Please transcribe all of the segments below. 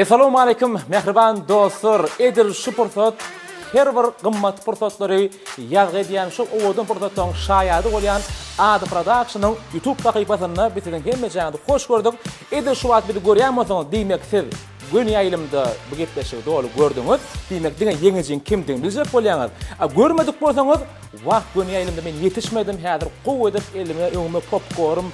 Assalamu alaikum mehriban dostlar. Edir şu pursat her bir gymmat pursatlary ýazgy edýän şu owudun pursatdan şaýady bolýan Ady Production'ın YouTube sahypasyna bizden hemme jaňdy hoş gördük. Edir şu wagt bizi görýänmiňiz diýmek siz Göni aýlymda bu gepleşigi dolu gördüňiz. Diýmek diňe ýeňijiň kimdiň biljek bolýaňyz. Görmedik bolsaňyz, wagt göni aýlymda men ýetişmedim. Häzir gowy edip elime öňüme popcorn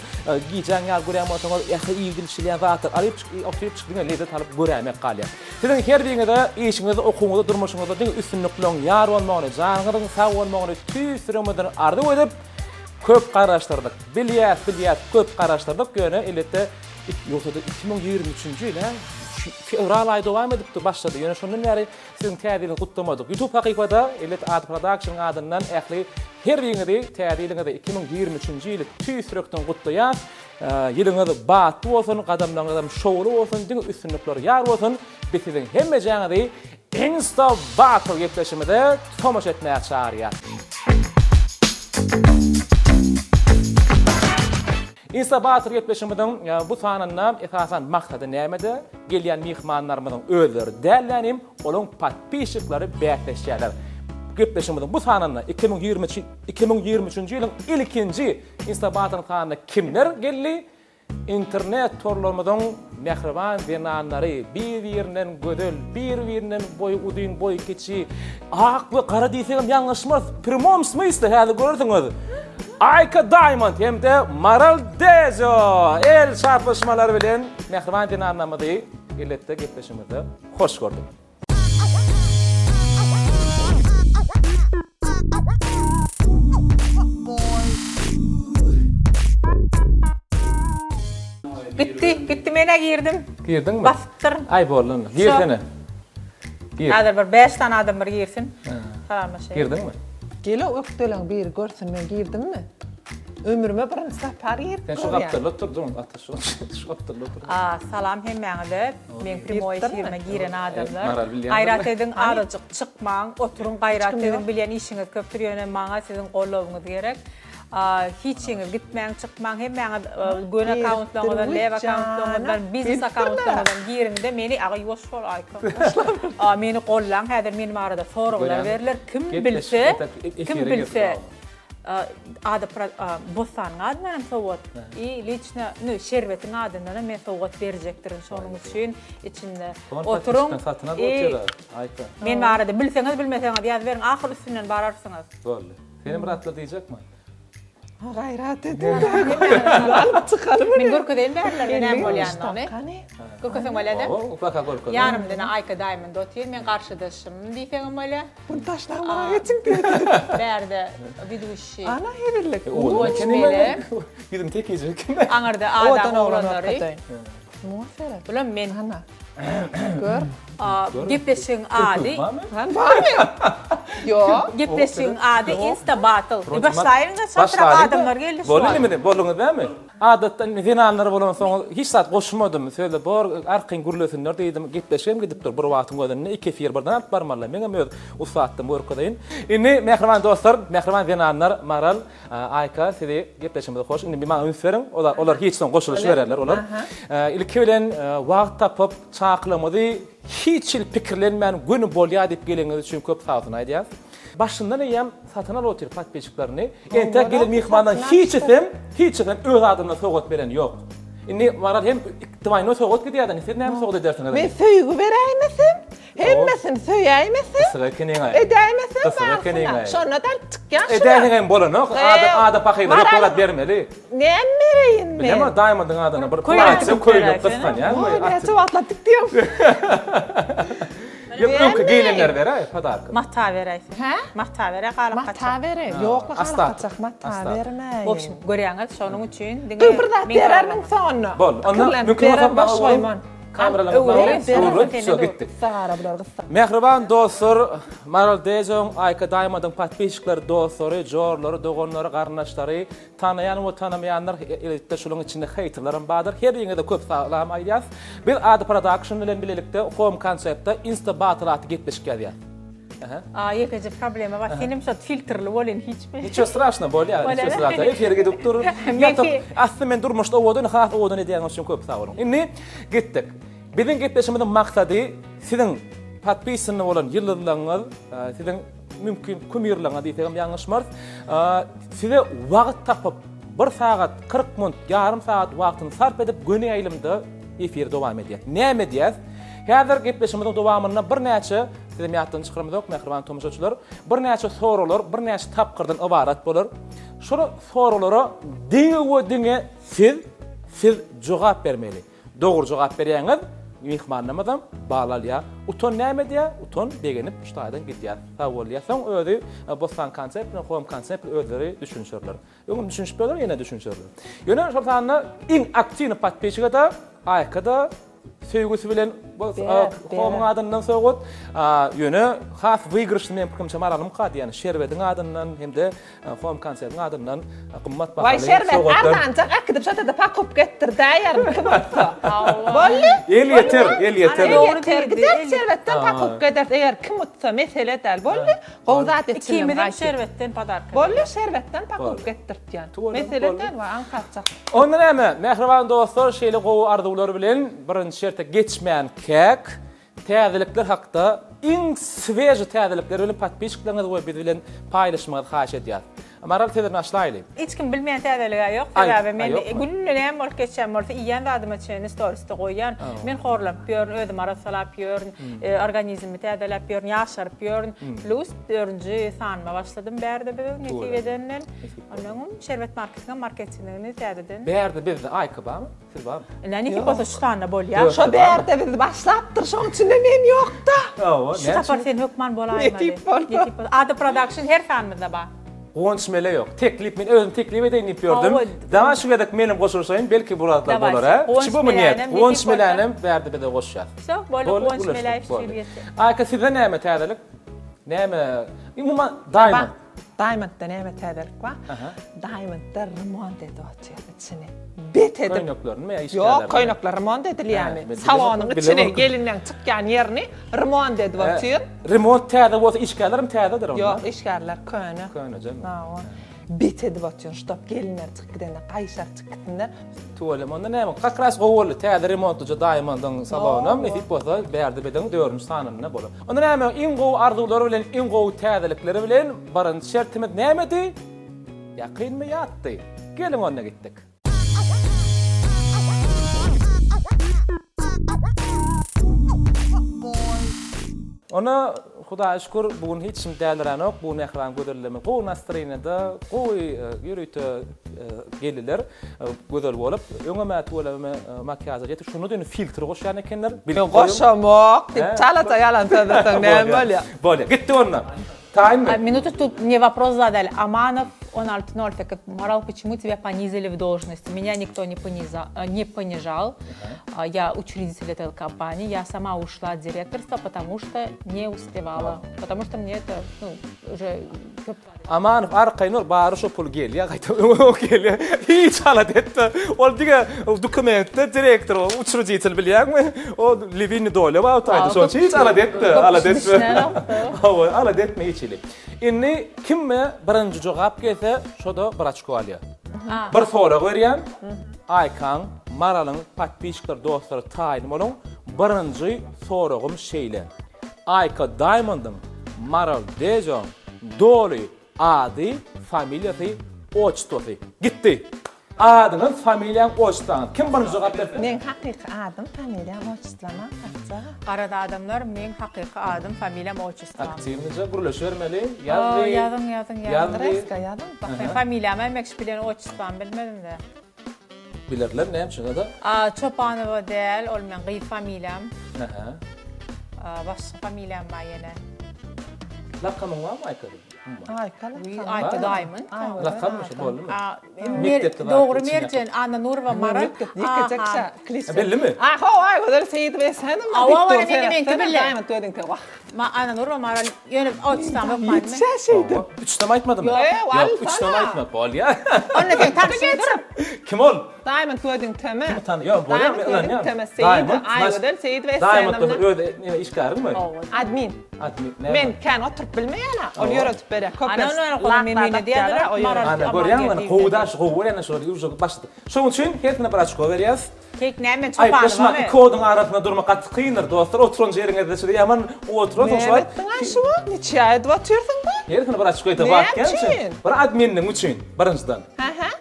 giýjäň ýar görýän bolsaňyz, ýa-da ýigilçilýän zatlar alyp oturup çykdyňa lezzet alyp görýämek galýar. Sizin her biriňizde işiňizde, okuňyzda, durmuşyňyzda diň üstünlik bilen ýar bolmagyny, janyňyzyň sag bolmagyny tüýsüremeden ardy edip köp garaşdyrdyk. Bilýät, köp garaşdyrdyk. Göne elbetde ýoksa 2023-nji ýyla fevral aýda dowam edipdi, başlady. Ýöne şondan bäri sizin täzeliňizi gutlamadyk. YouTube hakykata elbet Ady Production adyndan ähli her ýyňyzy täzeliňizde 2023-nji ýyly tüýsürekden gutlaýar. Ýylyňyz batly bolsun, gadamlaryňyz şowly bolsun, diň üstünlikleri ýar bolsun. Biz sizin hemme jaňyzy Insta Battle gepleşimide tomaş etmäge çağırýar. Insta Battle gepleşimiden bu sanynda esasen maksady nämede? Gelýän mihmanlarymyzyň özleri dällänim, olaň patpiçiklary bätleşýärler. Gepleşimiden bu sanynda 2023-nji ýylyň ilkinji Insta Battle sanyna kimler geldi? İnternet torlarymyzyň mehriban wenanlary, bir ýerinden gödel, bir ýerinden boy udyn, boy keçi, ak we kara diýsem ýalňyşmaz, primom smysly häzir görürsiňiz. Ayka Diamond hem de Maral Dezo el çarpışmalar bilen mehriban wenanlary elbetde gepleşimizde hoş gördük. Gitti mene girdim. Girdin mi? Bastır. Ay bolun. Girsene. Gir. Adır bir 5 tane adam bir girsin. Salamlaşayım. Girdin mi? Gele öktelen bir görsün ben girdim mi? Ömrüme birinci sefer girdim. Sen şu kaptırla oturdun. Atı şu kaptırla oturdun. Salam hemmeňizde. Men primoy şirme giren adamlar. Maral bilýän. Gaýrat edin, arajyk çykmaň, oturun gaýrat edin bilýän işiňiz köpdür ýöne maňa sizin gollawyňyz gerek. Hiçiňiz gitmäň, çykmaň hemmeňiz göne accountlaryňyzdan, lew accountlaryňyzdan, business accountlaryňyzdan girinde meni agy ýoş bol aýka. Meni gollaň, häzir menim arada soraglar berler. Kim bilse Ady Bosan adyndan sowat. Liçna, şerbetiň adyndan men sowat berjekdirin şonuň üçin içinde oturun. Ayka. Men arada bilseňiz bilmeseňiz ýaz beriň, ahyr üstünden bararsyňyz. Boldy. Seni biratla diýjekmi? Gayrat edin. Alıp çıkarım. Men görkedeň berler, näme bolýandyny. Görkeseň bolýady? Baka görkedeň. Ýanymda Ayka Diamond otyr, men garşydaşym diýseňim bolýa. Bunu taşlama geçin dedi. Berde widuşy. Ana hevirlik. Uçmeli. Gidim tek yiyecek. Aňarda adam oğlanlary. Muhafere. Bulan men Ana. Gör. gepleşiň ady. Han var mı? Yo. Gepleşiň ady Insta Battle. Başlaýyňda çatra adamlar geldi. Bolýarmy? Bolungy dämi? Adatdan finallara bolan soň hiç saat goşmadym. Söýle bor arkyň gürlesinler diýdim. Gepleşem gidipdir. Bir wagtyň gözünde 2 efir birden alyp barmarlar. Meňe möz usatdym görkedeň. Indi mehriban dostlar, mehriban wenanlar Maral, Ayka sizi gepleşimde hoş. Indi bir maňa ünseriň. Olar hiç soň goşulyş bererler olar. Ilki bilen wagt tapyp çaklamady hiç pikirlenmän günü bolýar diýip geleňiz üçin köp sag olsun aýdýar. Başyndan eýem satyn alyp otyr patpeçiklaryny. Ente gelip mihmandan hiç etsem öz adyna sowgat beren ýok. Indi Maral hem iktimaýyna sowgat gidýärdi. Siz näme sowgat edersiňiz? Men söýgü beräýmesim. Hemmesini söýäýmesim. Sıra keneňe. Edäýmesim. Sıra keneňe. Şondan çıkýan şu. Edäýän bolanok. Ada pakyna rökolat bermeli. Näme bereýin men? Bilema Diamond'ın adyna bir plansy köýlüp gysgan ýa. Ne çavatlatyk diýem. Yok gelenler beray padarka. Mahta beräýsin. Hä? Mahta berä galyp Mahta bere. Ýokla galyp mahta berme. Boşum görýäňiz şonuň üçin diňe. Gıpırdat berermin sonra. Bol. Ondan mümkün başlayman. Kameralar gittik. Sahara bular gıssa. Mehriban dostlar, Maral Dezo, Ayka Diamond'ın patpeçikleri dostları, jorlary, dogonlary, garnaşlary, tanayan we tanamayanlar elbetde şonuň içinde haterlaryň bardyr. Her ýerinde köp salam aýdýas. Bir Ady Production bilen bilelikde home konseptde Insta Battle aty gepleşip gelýär. Ýekінші problema var. Senim şo filtrli bolyn hiçbir. Nичего страшного bolýar. Nичего страшного. Efirge doktor. Aslında men durmuşda owodun, has owodun edýän üçin köp sag olun. Indi gitdik. Bizim gepleşimizin maksady sizin patbisyny bolan ýyllarlaryňyz, sizin mümkin kumyrlaryňyz diýsem ýalňyşmaz. Size wagt tapyp 1 saat 40 minut, yarım saat wagtyny sarf edip göni aýlymda efir dowam edýär. Näme diýär? Häzir gepleşimizin dowamyna bir näçe sizem ýatdan çykyrmyzok, mehriban tomoşaçylar, bir näçe soralar, bir näçe tapgyrdan ibarat bolar. Şu soralara diňe siz jogap bermeli. Dogry jogap berýäňiz, mehmannamyzam bağlalýar. Uton näme diýär? Uton begenip ştaýdan gidýär. Sawolýasaň özi bosan konsept, home konsept özleri düşünşerler. Ýöňüm düşünşpler, ýene düşünşerler. Ýöne şol sany iň aktiw patpeçigada aýkada söýgüsü bilen home adyndan soňat ýöne has wygyryşly men pikirçe maralym qady, ýani şerbetiň adyndan hemde home konsertiň adyndan gymmat bahaly. Vay şerbet ardançak akıdıp şatada pakop getirdi ayarım kim olsa. Bolly? El yeter. Doğru değil. Şerbetten pakop getirdi eğer kim olsa mesele del. Bolly? Gowzat etsin. Kimden şerbetten padarka. Bolly şerbetten pakop getirdi ýani. Mesele del var anqatçak. Ondan näme? Mehriban dostlar, şeýle gowy arzuwlar bilen birinçi şertte geçmeýän kek, täzelikler hakda iň sveje täzelikler bilen patpiçiklaryňyz we bilen paýlaşmagy haýyş edýär. Amaral teder başlaýly. Hiç kim bilmeýän täzelige ýok. Sebäbi men günlüne bol geçen bolsa iýen de adyma çeni storiesde goýan. Men horlap ýörün, özüm arasalap ýörün, organizmimi täzelap ýörün, ýaşaryp ýörün. Plus 4-nji sanma başladym bärde bir netijedenden. Onuň şerbet marketingini täzeden. Bärde bizde aýka barmy? Siz barmy? Näni ki bolsa şu tane bol ýa. Şo bärde biz başlapdyr, şoň üçin men ýokda. Şu tapar sen hökman bolaýmady. Ady production her sanmyda bar. Gonçmele yok. Teklip men özüm teklip edeyim dipiyordum. Daha şu kadar menim koşursayım belki buratlar bolar ha. Şu bu niyet. Gonçmelenim verdi bir de koşar. So, bolu gonçmele şiriyeti. Aka sizde näme täzelik? Näme? Umuma Diamond. Diamond'da näme täzelik bar? Diamond'da remont edýär içine. Bet edip. Koynaklarını mı ya işlerler? Yok, koynaklar remont edilýärmi. Salonyň içine gelinden çykýan ýerini remont edýär. Remont täze bolsa işgärlerim täzedir onlar. Yok, işgärler köne. Köne canım. Bet edýär, ştop gelinler çykdyna, gaýşar çykdyna. Tuvalem onda näme? Kakras gowly täze remontçy Diamond'yň salonam etip bolsa bärde beden 4-nji sanyna bolar. Onda näme? Iň gowy arzuwlary bilen, iň gowy täzelikleri bilen barın şertimiz nämedi? Ýakynmy ýatdy. Gelin onda gitdik. Ona Hudaýa şükür bugün hiç kim däldiren ok. Bu mehriban göderleme, bu nastrynada, gowy ýürüýte geldiler, gözel bolup, öňe tuvalama makyaja ýetip şunu döni filtr goşýan ekenler. Goşamak, dip çalata yalan söýleseň näme bolýar? Bolýar. Gitdi ondan. Time. Минуту тут мне вопрос задали. Аманов 16:0, так как Марал, почему тебя понизили в должности? Меня никто не понижал. Я учредитель этой компании. Я сама ушла от директорства, потому что не успевала. Потому что мне это, уже... Amanov arkaynur bary şu pul gelýär, gaýta gelýär. Hiç halat etdi. Ol diňe dokumentde direktor, uçurujitel bilýärmi? O Levini dole wa taýdy şoň hiç halat etdi. Halat etme hiçli. Inni kimme birinji jogap gelse, şoda braçko alýar. Bir sora berýän. Aykan, Maralyň patpiçklar dostlary taýyn bolan birinji soragym şeýle. Ayka Diamond'ym Maral Dejon Doli adı, familyasy, oçtosu. Gitti. Adyňyz, familýaň oçtan. Kim bana jogap berdi? Men hakyky adym, familyam oçtlama. Qarada adamlar, men hakyky adym, familyam oçtlama. Aktivnice gurulaş vermeli. Yazın. Reska yazın. Bak, ben familyam emekşi bilen oçtlama bilmedim de. Bilerler näme şunda? Çopanowa däl, ol men gyýy familyam. Başga familyam bar ýene. Lakamyň barmy aýkady? Ayka Diamond. Lakamy şu bolmy? Dogry Merjen, Anna Nurwa Maral. Dikkaçaksa klise. Bellimi? Ay, goder seydi ve senem. Diamond tödüň te wagt. Anna Nurwa Maral ýöne oçtlama ýokmadymy? Üçtem aýtmadym. Ýok, üçtem aýtma, bolýar. Onu sen taşıydırıp. Kim ol? Diamond gördün töme. Kim tanıyor? Yok, Diamond böyle gördün ya. töme. Diamond, Aygıdan Seyit ve Diamond da Senim'le. öyle ne iş karın mı? Admin. Admin. ne Men var? kan oturup bilmeyene. Ol yöretip bere. Ana onu koyun memnun diyorlar. Ana görüyor musun? Kovdaş kovuyan şöyle yüzü başladı. Şunun için herkine bir açık veriyaz. Kek nämen Ay çopanı kısma var mı? kodun arasında durma kat kıyınır dostlar. Oturun yerine de şöyle yaman oturun sonra. Mehmet'in aşı var. Niçe ayet batırdın mı? Herkine bir açık koydu Ne varken. için? Bir adminin için. Birinçiden.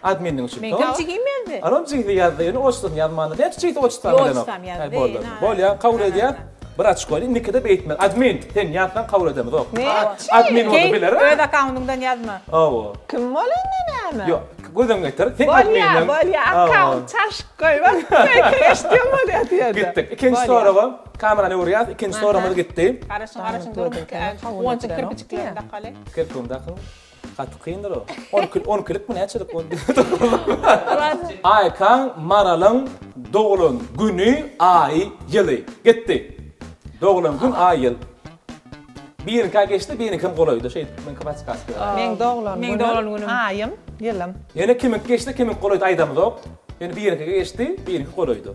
Adminin için. Men kim çigiymeldi? Anam çıktı yazdı. Yani oçtun yazmanı. Ne çıktı oçtan Yo, bilen o. oçtan yazdı, Bol na. bol ya kabul ediyor. Bir açık koydu. Nikide beytmez. Admin. Sen yazdan kabul edemez o. Ne? Admin oldu Kek bilir. öz account'undan yazma. Oo. Kim olan ne mi? Yok. Gözüm getir. Sen Bol adminin. ya, bol ya. Account taş koy. Bak, ben keştim öyle diyordu. Gittik. İkinci soru var. Kamerayı vuruyor. İkinci sorumuz gitti. Karışın durun. Onun için kırpıcıklarında kale. Kırkım dakıl. Katı kıyındır o. 10 kırık mı ne açılık? Aykan Maral'ın doğulun günü, ay, yılı. Gitti. Doğulun gün, ay, yıl. Birini geçti, birini kim kolaydı. Ben kafası kaskı. Men doğulan Men doğulan günüm. Ayım, yılım. Yani kimin geçti, kimin kolaydı aydamız yok. Yani birini geçti, birini kolaydı.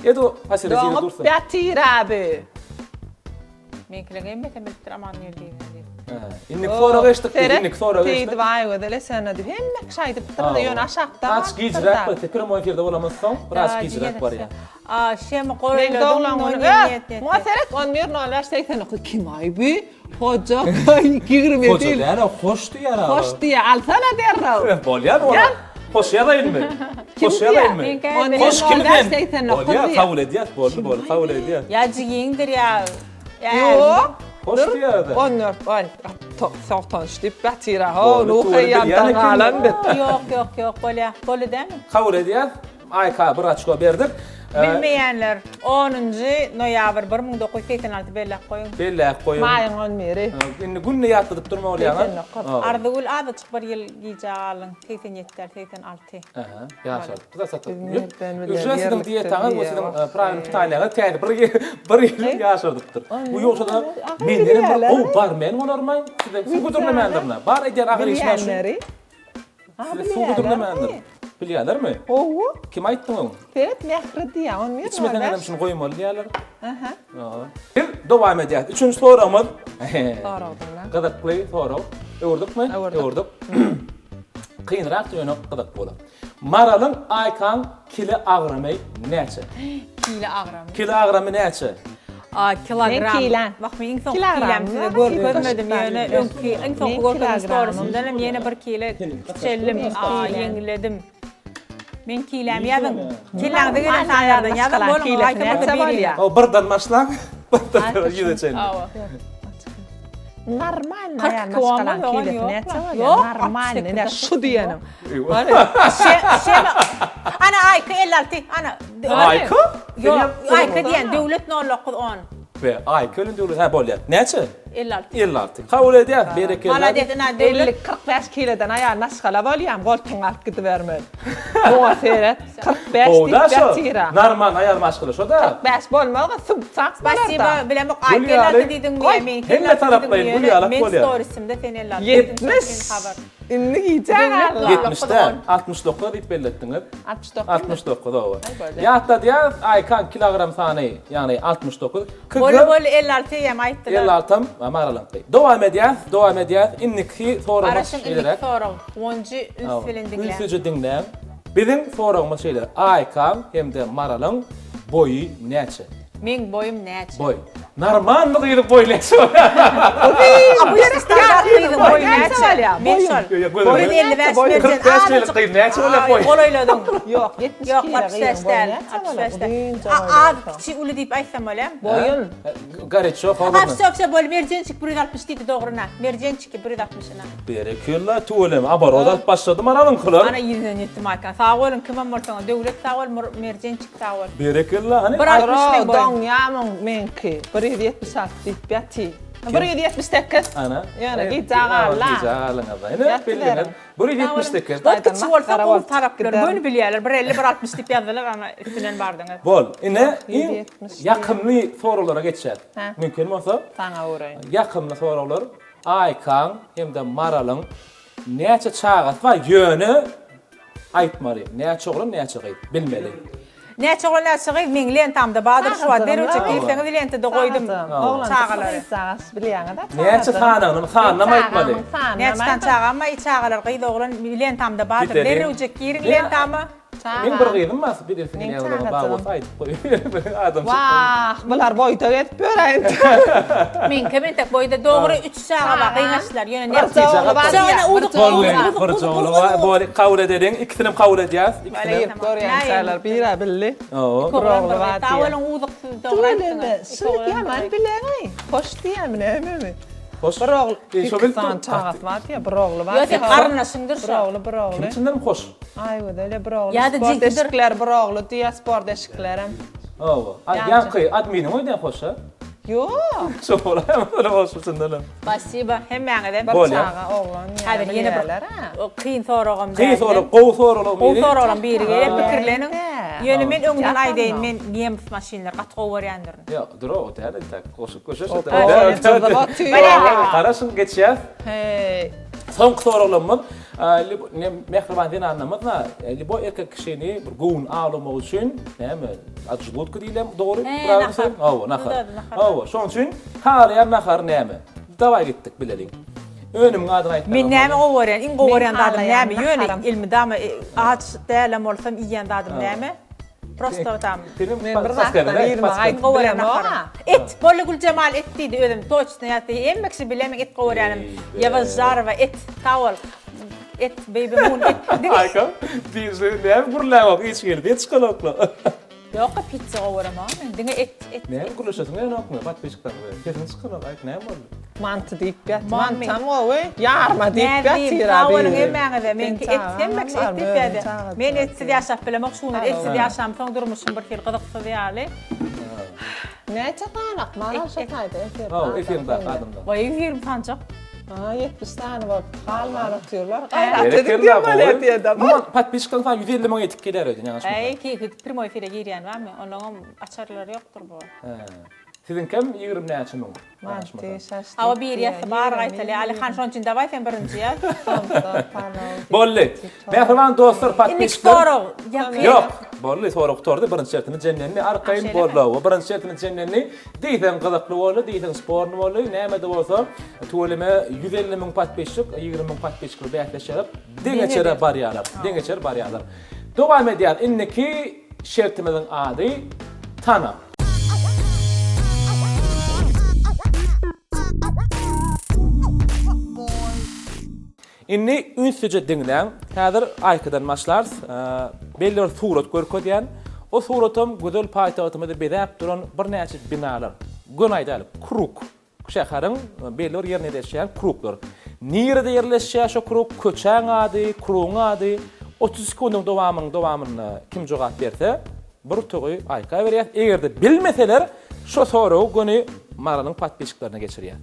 Ya da pasiresiyle Doğup dursun. Betir abi. Men kilegem betemektir aman yerdeyim. İnnik sonra geçtik, innik sonra geçtik. Teydi vay ödele sen adı. Hem şaydı da yön aşağıda. Aç giycirak var. Tepkirim o efirde olamazsam, biraz giycirak var ya. Şem Men koyladım. doğulan günü. Muhaseret on mir nolar şeytan kim ay bi? Hoca girme Hoca değil. yani hoş diyor ya. Hoş diye alsana derra. Bol ya ona. Hoş ya değil mi? Hoş ya değil mi? On Hoş kimden? şeytan Bol ya kabul ediyor. Bol kabul ediyor. Ya cigiyindir ya. Yok. Hoş diyor da. Onur, on. Soktan ştip batira. Doğru, Ha, nu doğru. kıyamdan Yani kim- alan bit. Yok böyle. Böyle değil mi? Kabul ediyor. Ayka bir açık verdik. Bilmeyenler 10. noyabr 1986 belli koyun. Belli koyun. Mayın on miri. Şimdi günne yattırıp durma oluyor. Ardagul adı çıkbar yıl giyeceğalın. 87, 86. Aha, yaşar. Bu da satır. Ben Ücretsiz diye tanı bu sizin prime tane tane bir yaşardıktır. Bu yoksa da mendenim o var men onormay. Size bu durma menderna. Bar eder ahir işmen şu. Bilenleri. Su durma mender. Biliyorlar mı? Oğu. Kim ayttı onu? Teret mehri diye on mir. İçmeden adam şunu koymalı diyorlar. Aha. Bir devam ediyor. Üçüncü sorumuz. Doğru oldun lan. Gıdıklı soru. Ördük mü? Ördük. Ördük. Kıyınrak yönü gıdık olur. Maralın Aykan kili ağrımı neçe? Kile ağram. Kili ağrımı neçe? Kilogram. Men kilen. Bak men insan Kilogram. kilem size görmedim yani. En son görmedim storumdan hem yine bir kile çellim yeniledim. Men kilem yadım. Kilem de gelen sayardan yadım. Bunu ayta bir ya. O birden maşlan. Birden yedeceğim. Normal Kırk yani kıvamı maskalan yok, kilit yok. ne var Yok, ya normal altı ne şu diyenim. Ana ayka 56 ana. Ayka? Yok ayka diyen devlet norlu Kur'an. Ve ay kölün diyorlar. Ha böyle. Neçe? 56. 56. Kabul ediyor. Bereketler. Maladetine devlet 50-45 kilodan ayağı naskala volyam goltun alt gidivermedi. Bu seyret 45 O da dik şu. batira. Normal ayar maşkılı şu da. 45 bolmadı sımsak Spasiba bilemek ayka Bulya 56 alek. dedim Koy, ya men. helle taraflayın, bulya alek, Men bulya. storiesimde sen 56. 70. İnni giyeceksin Allah. 70'te 69'da deyip belirttiniz. 69. 69 o. böyle. Ya hatta diyor Aykan kilogram sani yani 69. Böyle 56 yem ayttılar. 56 amaralan. Devam ediyor. İnniki sorumuz Araşın ilk şeylerek. sorum. Oncu üst filan dinle. Üstücü dinleyen. Bizim sorumuz şeyler. Aykan hem de Maral'ın boyu neçe? Men boyum neçe? Boy. Normal mı değil boy neçe? Bu yere standartlıydı boy neçe? Men Yok, şol. boy Boyun 55 mercan. 45 yıllık değil neçe öyle boy. Olayladım. Yok 70 Yok kilo 65'ler. 65'ler. Abi kiçi ulu deyip aytsam öyle. Boyun. Garet şu falan. Hapsi böyle mercançık 160 deydi doğruna. Mercançık 160'ına. Berekülla tuğulem. Aber o da başladı Maral'ın kılar. Ana yüzden yettim Aykan. Sağ olun kime mortana. Devlet sağ ol mercançık sağ ol. Berekülla hani. Bırak. Aro don yamın menki. 176 dik bati. 178. Ana. Yani gideceğala. Gideceğala. Yine belirlen. Buraya 78. Bak küçük olsa o taraflar böyle biliyorlar. 150-160 deyip yazdılar ama üstünden bardınız. Bol. Yine en 170 yakınlı sorulara geçer. Ha. Mümkün mü olsa? Sana uğrayın. Yakınlı sorular. Aykan hem de Maral'ın neçe çağat var yönü aýtmaly. Näçe oglan näçe gyz bilmeli. Ne çoğunlar çıkıyor, min lentamda badır şu var. Deru çekilseniz lente de koydum çağaları. Sağas bilýän da. Näçe hanyny hanyna aýtmaly. Ne çıkan çağama çağalar kıydı oğlan lentamda badır. Deru çekirin lentama. Men bir gyzym mas, bir desini ýa-da baýat aýdyp goýýar. Adam Wah, bular boýta getip böreýin. Min kemen tek boyda doğru 3 çağa bak kıynaşlar. Yöne ne bir çoğulu böyle kabul ederiň, ikisini kabul edýäs. Ikisini görýän çaylar bira billi. Oğlan var. Tawalın uzak doğru. Sürekli hemen bileňi. Hoş diýem näme? Hoş. Bir oğul, iki tane çağat var ya, bir oğlu var. Yok, karnasındır şu. Bir oğlu. Kimsindir hoş? Ay, öyle bir oğlu. Ya da Spor ciddidir. eşikler bir oğlu diye spor eşiklerim. Oo. Yankı, admini oýdan hoşa. Yok. Şola, hem hoşsundan. Spasiba. Hem mäňede. Bir Böyle. çağa oğlan Hadi yine yerler o kıyın sorağım. Kıyı sorup, qow sorup. Qow sorağım biri gelip pikirlenin. Evet. Yönü men öňden Yapma. aýdaýyn men GMF maşinler gat qow berýändir. Ya, duro o täze tak, koşup. Bana. Karaşyn geçýär. Hey. Son sorularymyz, mehriban diýen anlamyzna, bu erkek kişini bir gown almak üçin, näme, atjylyk diýilem, dogry? Nahar. Owa, nahar. Nahar. Owa, şoň üçin harýar nahar näme? Dawa gittik bilelim. Önüm adyny aýtmak. Men näme qow berýän, in qow berýän dadym halayan näme? Yöne naharam. ilmi damy ağaç dälem bolsam iýen dadym näme? Prosto tam. Men bir zatda birme aýt bilem oğa. Et, Bolle Gül Cemal et diýdi özüm toçna ýaty. Emmeksi bilemek et qow berýänim. Ýawazlar we et, tawal. Et, baby moon et. Ayka, biz näme gurlamak hiç geldi, hiç kalakla. Yok, pizza qow berem ha. Diňe et. Näme gurlaşasın, näme okma, bat beşikden böyle. Kesin çıkalak, ayk näme boldy? Mantı deyip bet. Mami. Mantam o we. Yarma deyip bet Näme ýera tawalın bir. emmäňe men et emmeksi et diýdi. Men etsiz ýaşap bilemek şuňa etsiz ýaşam soň durmuşum bir kil gyzyksa diýäli. Näçe tanak? Mana şu taýda. Oo, efendim adamda. Vay 20 pancak. Ha, 70 tane var. Halmar atıyorlar. Ama pat beşikden falan 150 min etip gelir ödün ýa-da. Ay ki primo efire girýän barmy? Onuň açarlary ýokdur bu. Sizin kim 20 näçe min? Manty şaştı. Awa bir ýetdi bar gaýtaly. Ali Han şonçun da sen birinci ýa. Bolly. Mehriban dostlar pat Innik beşikden. sorag. Yok. Bolly sorag tordy birinci şertini jennenni arkaýyn bollaw. Birinci şertini jennenni diýsen gyzykly boldy, diýsen sporny boldy. Näme de bolsa, tuwleme 150 min pat beşik, 20 min pat beşik bätleşerip, deňeçere barýarlar. Deňeçere barýarlar. Dowam edýär. Inniki şertimizin ady Tana. Inni ünsüce diňlen, häzir aýkadan başlar, belli bir surat görkezýän. O suratam gözel paýtagtymyzda bezäp duran bir näçe binalar. Gün aýdalyp, kruk. Şäherin belli bir ýerine ýerleşýän kruklar. Nirede ýerleşýär şo kruk, köçäň ady, krugyň ady, 30 sekundyň dowamyny kim jogap berse, bir togy aýka berýär. Egerde bilmeseler, şo soraw göni maranyň patbeşiklerine geçirýär.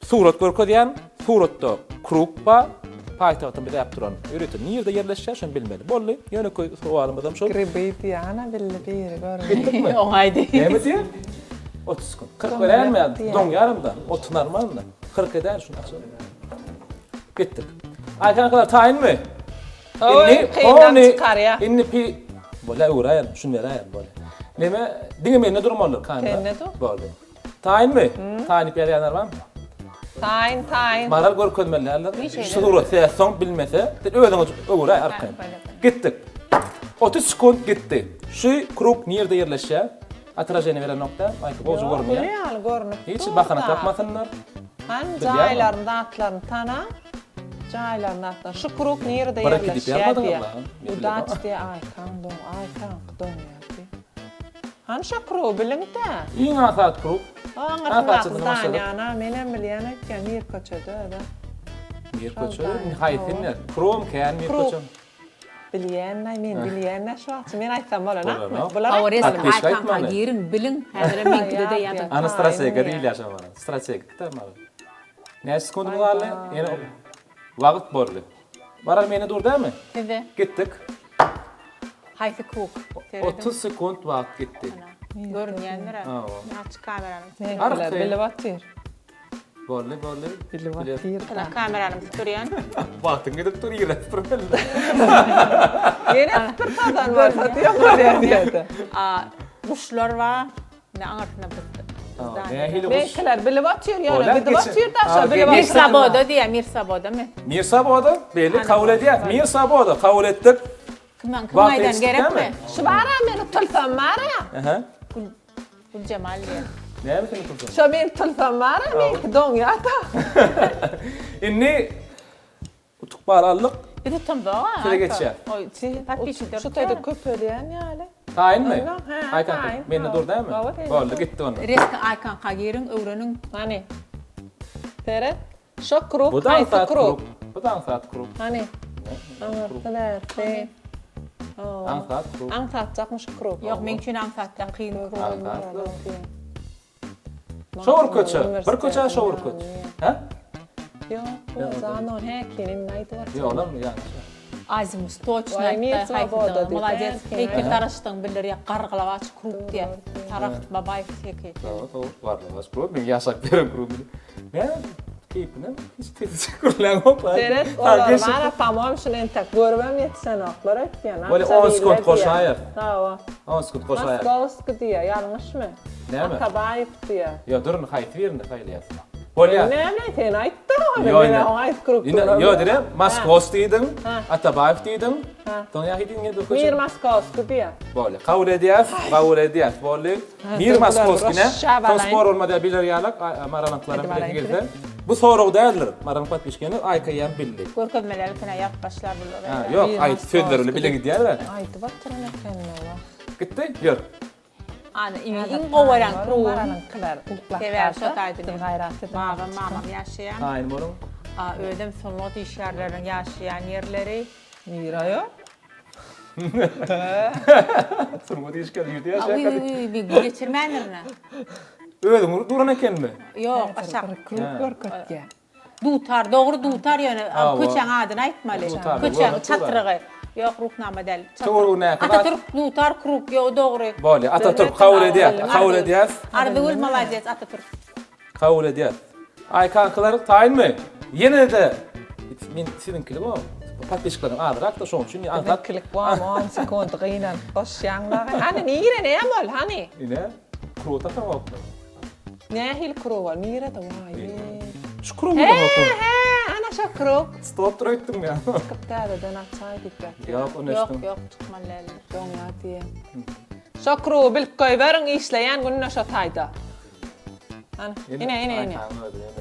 Surat görkezýän, suratda kruk ba paýtagtym bir ýap duran. Ýöreýär, nirede ýerleşýär şonu bilmeli. Bolly, ýöne koy sualymyzam şol. Gribit yana billi bir gör. Bitdikmi? Oňaýdy. Näme diýär? 30 sekund. 40 verenmi? Doň yarımda. 30 narmanmı? 40 eder şunu açalım. Gittik. Aykan kadar tayin mi? İnni pi... Böyle uğrayan, şunu verayan böyle. Neme? Dine ne durmalı kanka? Tenne dur. Böyle. Tayin mi? Tayin ip yarayanlar var mı? Tayin. Maral görkezmelerler. Şu doğru sesson bilmese. Öğden uğray arkaya. Gittik. 30 sekund gitti. Şu kruk nerede yerleşiyor? Atrajeni veren nokta. Ayıp bozu görmüyor. Real görünüp. Hiç bakana tapmasınlar. Han caylarında atlarını tana. Caylarında atlarını. Şu kruk nerede Bırak gidip yerleşiyor yapmadın diye. mı? Udaç diye aykan don yaptı. Han şu kruğu bilin de. İyi asat kruk. Ağırlıklı danyana menen bilyana ki mir kaçadı da. Mir kaçadı. Haytinler. Kruğum kayan mir kaçadı. Bilyenna men bilyenna şu an men aytsam bolana. Awres aykan hagirin bilin häzir menkide de ýaty. Ana strateji değil yaşam var. Strateji tamam. Ne sekund var yani vakit borlu. Varar meni dur değil mi? Hede. Gittik. Haýsy kuk. 30 sekund vakit gitti. Görünýänler. Aç kamerany. Menkiler bile batır. Bolly. Billi vaktir. Ana kameranı tutuyorsun. Baktın gidip dur yürek problem. Yine pırtadan var satıyor mu diye. Kuşlar var. Ne anlatına bıktı. Ne hili Bekler billi vaktir yani. Ola, Billi vaktir geçin. taşa billi Mir vaktir. Mirsaboda diye Mirsaboda mı? Mirsaboda belli kabul ediyat. Mirsaboda kabul ettik. Kımaydan gerek mi? Şubara meni telefon mara. Aha. Kul Cemal diye. Ne mi seni kurtulsun? Şu benim telefon mara meni don ya da. İnni utukbarallık Bir tutum da var. Şöyle geçeceğim. Şu tayda köpeleyen yani. tayin mi? Aynen, he, Aykan tayin. beni dur değil mi? Evet. Bolly gitti onu. Reski Aykan Kagirin öğrenin. Hani. Teret. Şu kruk. Bu da Haytı saat kruk. kruk. Bu da saat kruk. Hani. Anlattılar. Saat kruk. Anlatacakmış kruk. Yok men için ansattan kıyın Şovur köçü. Bir köçü şovur köçü. Ha? Yok. Zanon hekinin naydı var. Yok lan mı yanlış. Azimuz точно Ой, Мирса Свобода hayfıdı. dedi. Молодец. Belki, Heykil ha. tarıştın bilir ya qarqılavaç kruk diye. Taraf babayf heykil. Doğru var var. Kruk ben yasak verim kruk. Ne? Keyifli mi? Hiç tezisi kurulan yok. Teret olar bana tamam şunu entek görmem yetsen aklar etken. Böyle 10 sekund koşayır. Tamam. 10 sekund koşayır. Moskova diye yanlış mı? Ne mi? Atabayip diye. Ya durun hayt verin de hayliyat. Bolya. Ne ten aytta mı? Yo, Ben ne? ayt kruk. Yo dire Moskos dedim. Ha. Atabayev dedim. Ha. Tonya hidin ne Mir dokusun? Moskova diye. Bolya. Kabul ediyat. Bolya. Mir dur, Moskos dur, yine. şabalayın. Transport olmadı bilir yalak. Maranaklara Hadi bir balayın, geldi. Bu soru değerler. Maranaklat pişkeni aykayam bildik. Görkezmeler kına yap başlar Ha, bulur. yok Bir ayt Moskos sözlerini bilin gidiyorlar. Ayt baktırın ekenne var. Gitti. Yor. Ana in qovaran kruk. Kılar. Sever şotaydı. Gayratı. Mamam yaşayan. Aynen bunun. Ödem sonlat işyerlerin yaşayan yerleri. Mira yok. Turma dişkar yürüdü ya. Bir gün geçirmenlerine. Öyle duran eken mi? Yok aşağı. Kruk görketke. Dutar, doğru dutar yani. Ava. Köçen adını aytmalı. Dutar, Köçen doğru, çatırığı. Yok ruhnama del. Doğru ne kadar? Atatürk dutar kruk yo doğru. Bolya. Atatürk kabul ediyat. Kabul ediyat. Ardıgül молодец Atatürk. Kabul ediyat. Ay kankalar tayin mi? Yine de min sizinkili bu. Patlaşıklarım ağırak da şunun için anlat. Klik var mı? 10 sekund gıynan. Boş yanlar. Hani nire ne yamol hani? Yine kruta tamam mı? Ne hil kru var? Nire de var. Şu kuru mu He da bakın? he ana şu kruk. Stop ettim ya. Kaptada dana çay dikkat. Yok onu Yok içtim. yok çıkmalı. Don ya diye. Şu kru bil koyverin işleyen gününe şu tayda. Hani yine.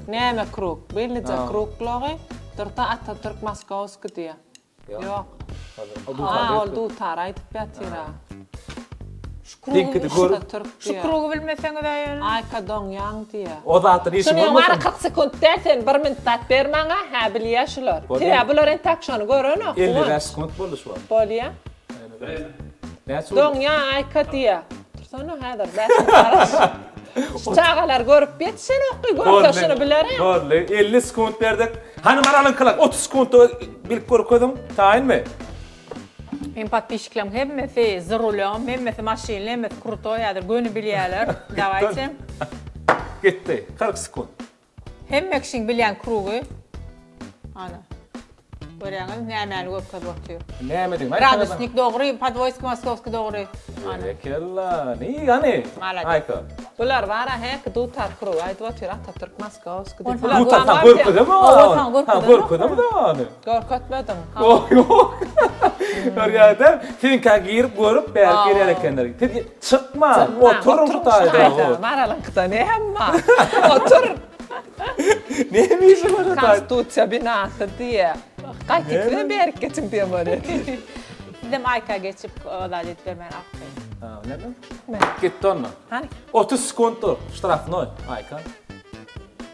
Ne me kruk? Billice krukları. Dörtte Atatürk Moskovski diye. Yok. Ol du taray betira. Dikkati gör. Atatürk Şu diye. krugu bilmesen de yani. Ay kadon yang diye. O da atın işin Şunu olmasın. var 40 sekund dersen bir mintat vermana ha biliyashlar. Te buların takşanı görün o. 55 sekund buldu şu an. Bolya. Ne su? Don ya ay katiya. Sana hadar bas. Çağalar görüp bitsin o görüşünü bilerim. Doğru. 50 sekund verdik. Hani maralın kılak 30 sekund bilip koydum. Tayin mi? Benim patpişiklerim hemmesi zırulum, hemmesi maşinli, hemmesi kruto yadır. Gönü biliyorlar. Davayçım. Gitti. 40 sekund. Hemmekşin bilen krugu. Ana. Görüyorsunuz ne emeğini gökte bakıyor. Ne emedim? Radusnik doğru, Podvoyski, Moskovski doğru. Ana. Kella. Ne yani? Malade. Ayka. Bular var hek du tar kru. Ay du atır Atatürk Moskovski. On Bular Bu taraftan var ya. görküdü mü? Oğuzhan görküdü mü? Görküdü mü da hani? Görketmedim. Yok. Görüyorsun. Senin girip görüp belki erekenler. Çıkma. Oturun tutaydı. Maralın kıta ne hemma. Otur. Neymiş o da? Konstitusiya binası diye. Kaykıklı bir hareketim diye böyle. Dedim Ayka geçip adalet vermen affayın. Ha, ne mi? Ne? Gitti onunla. Hani? 30 sekund ştraf noy. Ayka.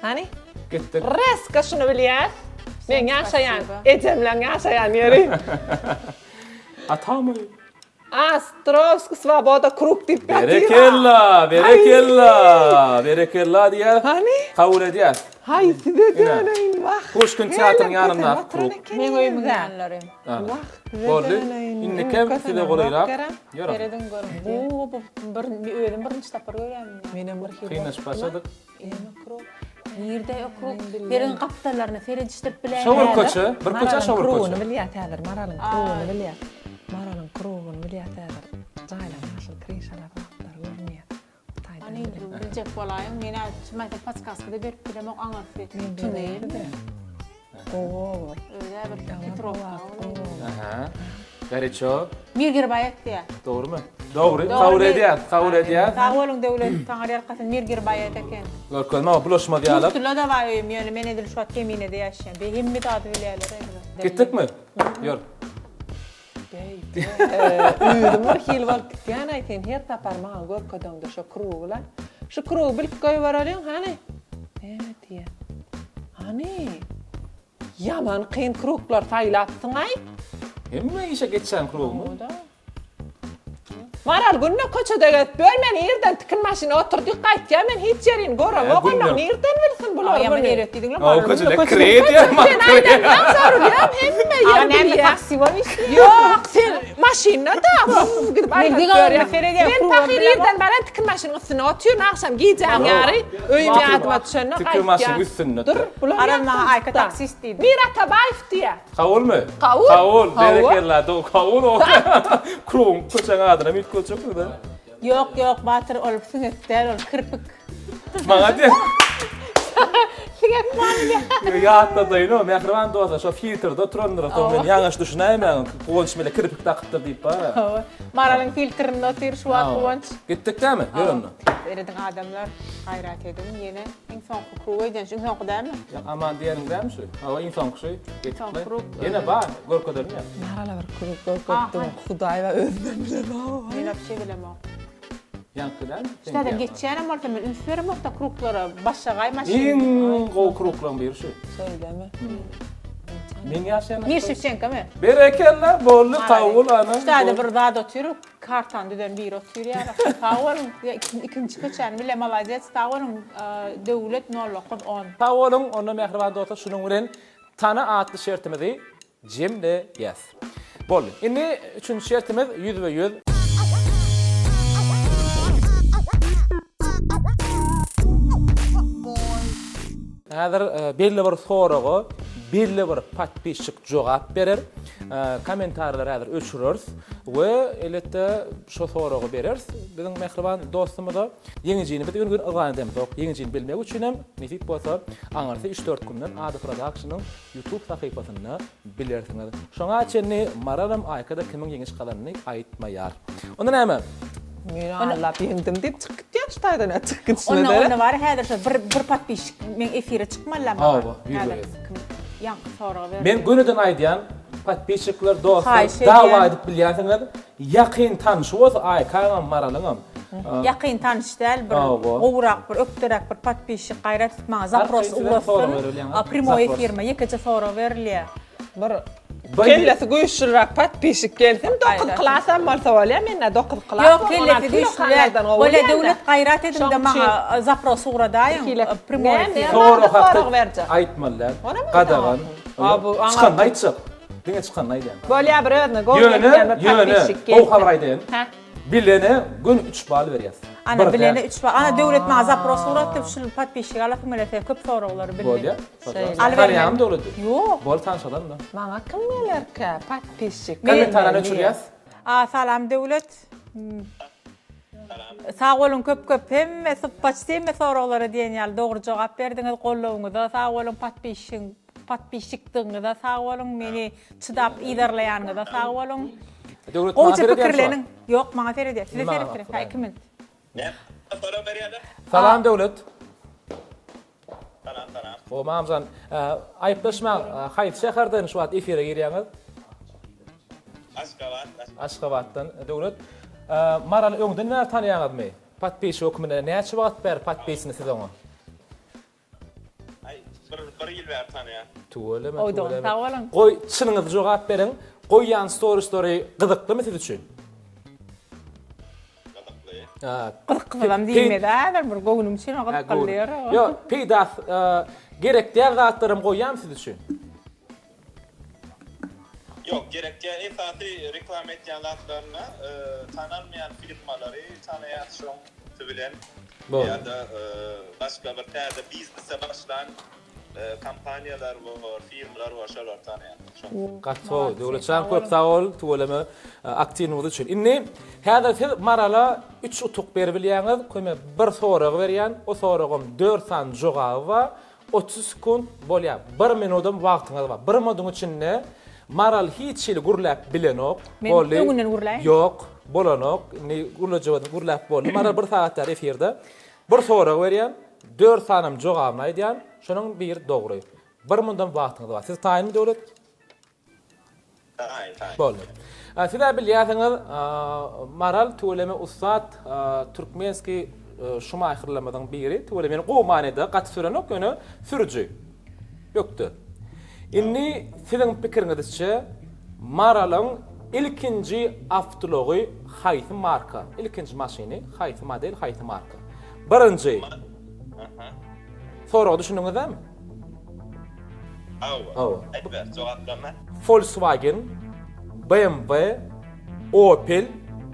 Hani? Gitti. Reska şunu biliyor. Ben yaşayan, Spasiba. edemlen yaşayan yeri. Atamı. Astrovsk Svoboda kruk dip Berekella. Berekella diye. Hani? Kabul ediyor. Hay size döneyin vah. Hoş gün teatrın yanında kruk. Men oyumu gelenlerim. Boldu. İnne kem size kolayrak. Yorum. Veredin görüm. Bu ödüm birinci tapır görüyorum. Benim bir Kıynaş başladık. kruk. Nerede okruk? Ferin kaptalarını ferediştirip bilen. Şovur koçu, bir koça şovur koçu. Kruğunu bilyat edir, maralın kruğunu bilyat. Maralın kruğunu bilyat edir. Zaylan yaşıl krişalar vaktar görmüyor. Hani bilecek olayım. Mene çimayda paskaskıda berip bilemok anarfi. Tüneyim. Oğul. Öyle bir titrokta. Aha. Gariço. Mirgir bayat diye. Doğru mu? Doğru. Kabul ediyat. Kabul ediyat. Sağ olun devlet tanrı arkasın mirgir bayat eken. Görkezme ama bulaşma diyalar. Mustula da var öyle yani men edil şu at kemine de yaşayan. Be himmi tadı bileler. Gittik mi? Yor. Üydüm var hil var gitgen ayten her tapar mağa görködöňde şu kruğula. Şu kruğu bilip koyuver alýan hani? Evet diye. Hani? Yaman kyn kruklar taýlatdyň ay. Hemme işe geçsen kurumu. Maral günne koçada get bölmen yerden tikin maşina oturdyk gaýtdy men hiç yerin görem. O günne nerden bilsin bular Ama bunu? nereye dedim O koçada kredi yapma. Hemme Ama ne yer. taksi var işte. Yok sen maşinada gidip Ben diyorum, aylat Feride, ben kurban tahir bilemem. yerden bana tikin maşinin üstüne oturuyorum akşam giyeceğim yarı öyme adıma düşene Tikin maşinin üstüne dur bular Aranma ayka taksi istedi. Mira Tabayev diye Kavul mu? Kavul. Kavul. Kavul. Berekerler. Doğru. Kavul o. Kurum. Koçan adına mit koçuk mu da? Yok batır olup sünetler ol kırpık. Bana de. Sigek var ya. Ya hatta da yine o mehriban doza şu filtrda turandırıp ben yanlış düşünäýmän. Koğunç mele kirpik takıptır diýip ba. Maralın filtrini otur şu an koğunç. Gittik dämi? Ýöründe. Eredin adamlar hayrat edin yine insan kukruğu eden şu insan kudam mı? Ya aman diýerim dämi şu? Hawa insan kuşy. İnsan Gittik. kuruk. Yine ba gorkodan ya. Marala bir kuruk korkuttum Hudaý we özüm bilen Ben bir şey bilemem. Yankıdan. İşte de geçen ama ben ünsürüm o da kruklara başagay maşin. İn go kruklan bir şey. söyleme. Men ýaşaýan. Mir Şevçenko mu? Berekerler bolly kavul ana. İşte de bir daha da oturup kartan düden bir oturuyor ya. Tağolun ikinci köçen bile mavazet tağolun devlet nollukun on. Tawolun onu mehriban dosta şunun bilen tana atly şertimizi jemle ýaz. Bolly. Indi üçüncü şertimiz 100%. Häzir belli bir soragy, belli bir patpişik jogap berer. Komentarlar häzir öçürürüz we elette şu soragy bereriz. Bizim mehriban dostumyza yeňijini bir gün ýygan edemiz. Yeňijini bilmek üçinem nesip bolsa aňarsa 3-4 günden Ady Production'yň YouTube sahypasyny bilersiňiz. Şoňa çenni mararam aýkada kimin yeňiş galanyny aýtmaýar. Onda näme? Mira Allah biýendim diýip çykyp ýaştaýdan açyk Onu var häzir şu bir patpişik men efire çıkmalam. Hawa, Yan soragy ber. Men günüden aýdýan patpişikler dostlar Haýşe dawa diýen. edip bilýärsiňiz. Ýakyn tanış bolsa aýkaňam maralyňam. Yakın tanıştal bir gowrak bir öpdirek bir patpişik gaýrat etmäň zapros ugrasyn. Primo efirme ýekece soragy berilýär. Bir kellesi güýçlirak patpişik geldim, dokuz klasam bolsa bolýar, menne dokuz klas. Yok kellesi güýçlirak. Bole döwlet gaýrat edinde maňa zapros ugradaýyn. Primo soragy berje. Aýtmalar. Gadagan. Çykan aýtsak. Diňe çykan aýdýan. Bolýar bir özüne gowy patpişik geldi. O habar aýdyn. Bilene gün 3 bal berýär. Ana bilene 3 bal. Ana döwlet maňa zapros ugratyp şu patpişik alıp melete köp soraglar bilýär. Bolýar. Alberýam döwlet. Yok. Bol tanşadan da. Maňa kim gelerkä patpişik. Komentarany öçürýäs. Salam döwlet. Sağ olun köp hemme sıppaçtemme soraglara diýen ýaly dogry jogap berdiňiz gollawyňyza. Sağ olun patpişikdiňize sağ olun meni çydap iýerleýäniňize sağ olun. Döwlet Oýça pikirleriň ýok maňa feredi. Size feredi. Ha 2 minut. Ne? Soru berýärler. Salam döwlet. Salam. O mamzan aýplaşma haýt şäherden şu wagt efire girýäňiz. Aşgabatdan döwlet. Maral öňden näme tanýaňyzmy? Patpişik hökmüne näçe wagt ber patpişini siz oňa? Ay, bir ýyl bäri tanýar. Tuweleme. Oýdan sağ olun. Goý çynyňyzy jogap beriň. Goýan story gyzyklymy siz üçin? Gyzyklyam diýmedi. Bir gownum üçin gyzyklyar. Yo, peýdas gerekli ýagdarlarym goýýam siz üçin. Yok, gerekli esasy reklam etýän zatlaryna tanalmaýan firmalary tanýýan şoň bilen Doğru. Ya da başka bir tane biznese başlayan kampanyalar var, firmalar var, şolar tanıyan. Gatso, döwletçan köp sağ ol, tuwalama aktiviniz üçin. Inni häzir siz marala 3 utuk berip bilýäňiz, köme bir sorag berýän, o soragym 4 san jogaby bar, 30 sekund bolýar. 1 minutym wagtyňyz bar. 1 minutyň içinde maral hiç il gurlap bilenok, Men öňünden gurlaýyn. Ýok, bolanok, ni gurlajyp gurlap bol. Maral 1 saatlar efirde bir sorag berýän, 4 sanam jogabyny aýdýan, şonuň bir dogry. 1 minutym wagtyňyz bar. Siz taýyny döwlet Taýyn. boldy. Sizler bilýärsiňiz, maral töwleme ustad türkmenski şumaýhyrlamadan biri, töwlemeni gowmanyda gatsyranok öňe sürüji. Ýokdy. Inni sizin pikiriňizçe maralyň ilkinji awtology haýsy marka? Ilkinji maşyny haýsy model, haýsy marka? Birinji. Soragy düşündiňizmi? Awa. Etber, jogaplama. Volkswagen, BMW, Opel,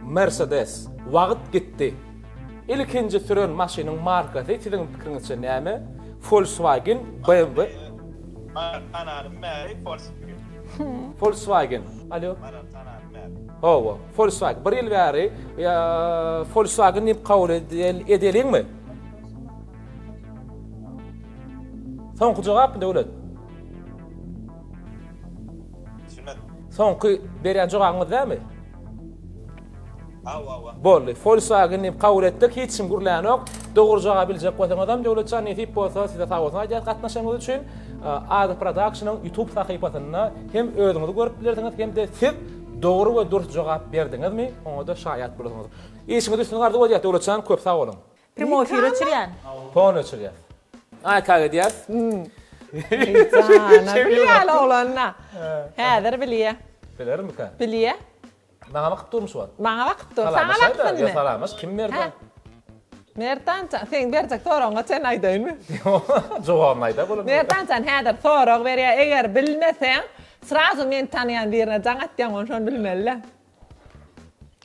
Mercedes. Wagt gitdi. İlkinji süren maşynyň markasy sizin pikiriňizçe näme? Volkswagen, BMW, Anarım meri, Volkswagen. Volkswagen. Alo. Anarım meri. Owa, Volkswagen. Bir ýyl bäri Volkswagen diýip kabul edeliňmi? Soňky jogap döwlet. Düşünmedim. Soňky berýän jogabyňyz näme? Awa. Boldy. Volkswagen diýip kabul etdik. Hiç kim gurlanok. Dogry jogap biljek bolsaň adam döwletçan näsip bolsa size sag bolsa aýdýar gatnaşmagyňyz üçin Ada Production'ın YouTube sahypasyna hem özüňizi görüp bilersiňiz hem de siz dogry we dürüst jogap berdiňizmi? Oňa da şaýat bolasyňyz. Işiňiz üstüne gardy bolýar döwletçan köp sag bolun. Primo efir öçürýän. Pon öçürýär. Ay kaga diýär. Sana bilýär oğlanna. Häzir bilýär. Bilermi ka? Bilýär. Maňa wagt durmuş bar. Maňa wagtdy. Sana Salamat wagtdy. ya salamat. Kim berdi? Mertança, sen berjek soraňa sen aýdynmy? Jogabyny aýda bolan. Mertançan häzir sorag berýär, eger bilmeseň, srazu men tanıyan birine jaňat diýen şonu bilmeli.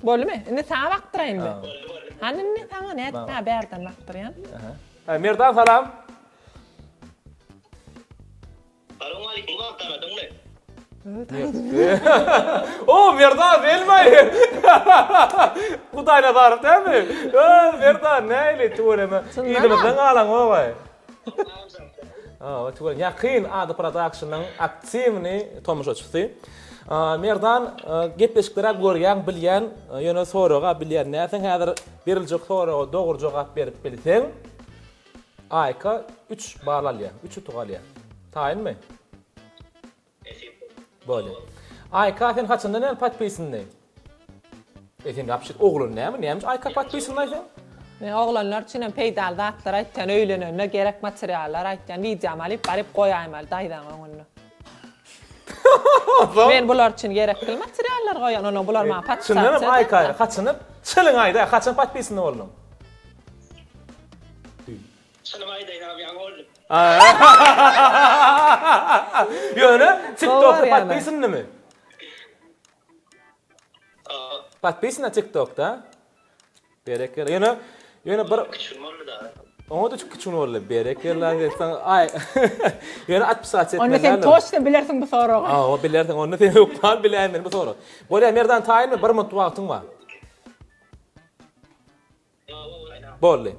Bolmy? Indi sana wagtdyraýynmy? Hanny sana näme berden wagtdyrýan? Merdan salam. Assalamu alaykum, tanıdın mı? O Merdan belmeý. Hudaýna barıp dämi? Merdan näle töwleme? Ýylimizden galan obaý. Töwleme ýakyn Ada Production'yň aktivini tomuşaçysy. Merdan gepleşikleri görýän, bilýän, ýöne soraga bilýän näsen häzir beriljek soraga dogry jogap berip bilseň, aýka 3 baralýar, 3 tugalýar. Taýynmy? Boldy. Aýka sen haçyndan näme patpisyny? Sen yapşyk oglun näme? Näme aýka patpisyny aýsan? Men oğlanlar üçin peýdal zatlar aýtjan, öýlenene gerek materiallar aýtjan, video alyp barip goýaýmar daýdan onu. Men bular üçin gerekli materiallar goýan, onu bular maňa patsa. Şundan aýka, haçynyp, çylyň aýda, haçyn patpisyny boldum. Sana aýdaýyn abi, ýa-da Ýöne TikTok'da patpisynymy? Patpisyna TikTok'da. Berekel. Ýöne bir küçülmeli da. Oňa da çok küçük boldy. Berekeller etsen ay. Ýöne 60 saat etmeli. Onu sen toşda bilersiň bu soragy. O bilersiň, onu sen ýokpan bilämän bu soragy. Bolýar merdan taýynmy? 1 minut wagtyň bar. Boldy.